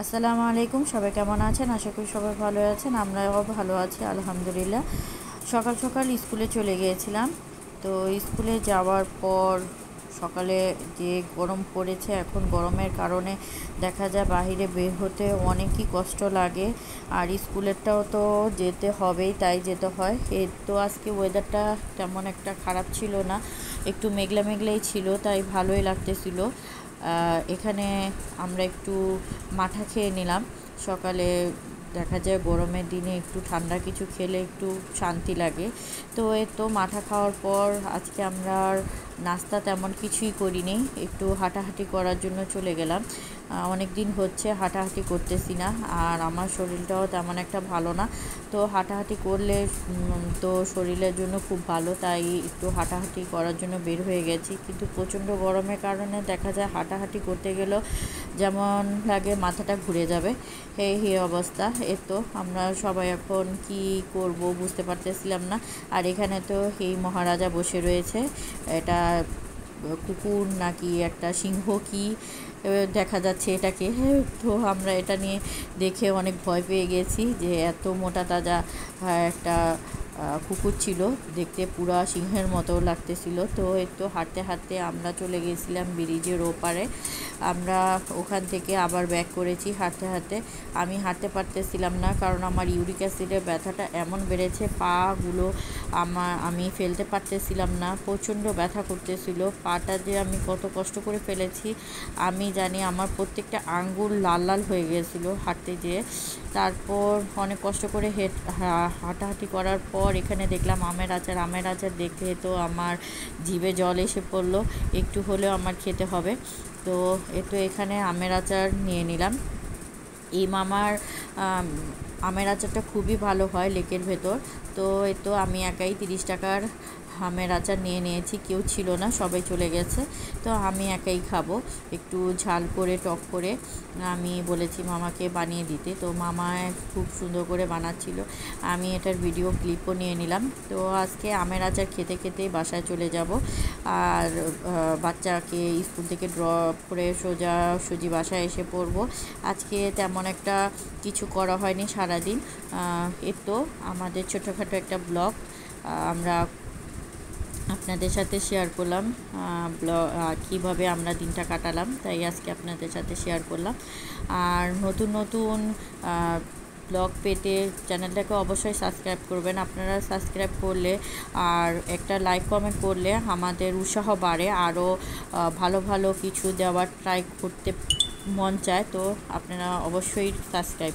আসসালামু আলাইকুম। সবাই কেমন আছেন? আশা করি সবাই ভালো আছেন। আমরাও ভালো আছি আলহামদুলিল্লাহ। সকাল সকাল স্কুলে চলে গিয়েছিলাম। তো স্কুলে যাওয়ার পর সকালে যে গরম পড়েছে, এখন গরমের কারণে দেখা যায় বাহিরে বের হতে অনেকই কষ্ট লাগে। আর স্কুলেরটাও তো যেতে হবেই, তাই যেতে হয়। তো আজকে ওয়েদারটা তেমন একটা খারাপ ছিল না, একটু মেঘলা মেঘলাই ছিল, তাই ভালোই লাগতেছিল। এখানে আমরা একটু মাঠা খেয়ে নিলাম সকালে। দেখা যায় গরমের দিনে একটু ঠান্ডা কিছু খেলে একটু শান্তি লাগে। তো মাঠা খাওয়ার পর আজকে আমরা আর নাস্তা তেমন কিছুই করিনি, একটু হাঁটাহাঁটি করার জন্য চলে গেলাম। অনেক দিন হচ্ছে হাঁটাহাঁটি করতেছি না, আর আমার শরীরটাও তেমন একটা ভালো না। তো হাঁটাহাঁটি করলে তো শরীরের জন্য খুব ভালো, তাই একটু হাঁটাহাঁটি করার জন্য বের হয়ে গেছি। কিন্তু প্রচণ্ড গরমের কারণে দেখা যায় হাঁটাহাঁটি করতে গেলেও যেমন লাগে মাথাটা ঘুরে যাবে, এই অবস্থা। আমরা সবাই এখন কি করব বুঝতে পারতেছিলাম না। আর এখানে তো এই মহারাজা বসে রয়েছে, এটা কুকুর নাকি একটা সিংহ কি দেখা যাচ্ছে এটাকে। তো আমরা এটা নিয়ে দেখে অনেক ভয় পেয়ে গেছি যে এত মোটা তাজা একটা কুকুর ছিল, দেখতে পুরা সিংহের মতো লাগতেছিল। তো হাঁটতে হাঁটতে আমরা চলে গেছিলাম ব্রিজের ওপারে। আমরা ওখান থেকে আবার ব্যাক করেছি হাঁটতে হাঁটতে। আমি হাঁটতে পারতেছিলাম না, কারণ আমার ইউরিক অ্যাসিডের ব্যথাটা এমন বেড়েছে, পাগুলো আমি ফেলতে পারতেছিলাম না, প্রচণ্ড ব্যথা করতেছিল। পাটা যে আমি কত কষ্ট করে ফেলেছি আমি জানি। আমার প্রত্যেকটা আঙ্গুল লাল লাল হয়ে গিয়েছিলো হাঁটতে যেয়ে। তারপর অনেক কষ্ট করে হাঁটাহাঁটি করার পর এখানে দেখলাম আমের আচার দেখে তো আমার জিভে জল এসে পড়লো। একটু হলেও আমার খেতে হবে। তো এখানে আমের আচার নিয়ে নিলাম। এই মামার আমের আচারটা খুবই ভালো হয় লেকের ভেতর। তো আমি একাই 30 টাকার আমের আচার নিয়ে নিয়েছি, কেউ ছিল না, সবাই চলে গেছে। তো আমি একাই খাবো, একটু ঝাল করে টক করে। আমি বলেছি মামাকে বানিয়ে দিতে, তো মামা খুব সুন্দর করে বানাচ্ছিল। আমি এটার ভিডিও ক্লিপও নিয়ে নিলাম। তো আজকে আমের আচার খেতে খেতে বাসায় চলে যাব, আর বাচ্চাকে স্কুল থেকে ড্রপ করে সোজাসুজি বাসায় এসে পড়বো। আজকে তেমন একটা কিছু করা হয়নি সারাদিন। আমাদের ছোটোখাটো একটা ব্লগ আমরা আপনাদের সাথে শেয়ার করলাম। কীভাবে আমরা দিনটা কাটালাম, তাই আজকে আপনাদের সাথে শেয়ার করলাম। আর নতুন নতুন ব্লগ পেতে চ্যানেলটাকে অবশ্যই সাবস্ক্রাইব করবেন। আপনারা সাবস্ক্রাইব করলে আর একটা লাইক কমেন্ট করলে আমাদের উৎসাহ বাড়ে, আরও ভালো ভালো কিছু দেওয়ার ট্রাই করতে মন চায়। তো আপনারা অবশ্যই সাবস্ক্রাইব